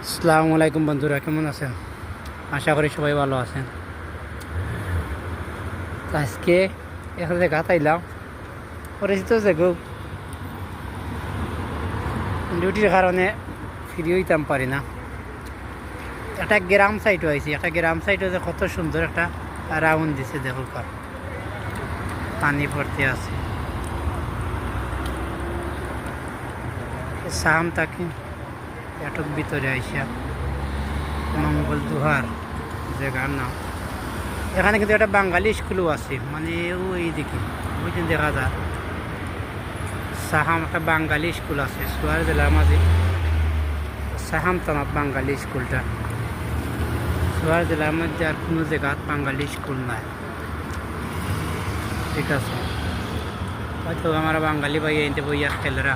আসসালামু আলাইকুম বন্ধুরা, কেমন আছেন? আশা করি সবাই ভালো আছেন। তো আজকে এখানে জায়গা আইলাম পরিচিত যে ডিউটির কারণে ফ্রি হইতাম পারি না। একটা গ্রাম সাইডও আইছি, একটা গ্রাম সাইডও যে কত সুন্দর একটা রাউন্ড দিছে, দেখো পানি ভর্তি আছে। সাম তাকে এটক ভিতরে আইসা মঙ্গল দুহার জায়গার নাম। এখানে কিন্তু একটা বাঙালি স্কুলও আছে, মানে ওই দিকে ওইদিন দেখা যায় সাহাম একটা বাঙালি স্কুল আছে সুয়ার জেলার মাঝে। সাহাম থানাত বাঙালি স্কুলটা, সুয়ার জেলার মধ্যে আর কোনো জায়গাত বাঙালি স্কুল নাই। ঠিক আছে, হয়তো আমার বাঙালি ভাই এনতে বইয়া খেলরা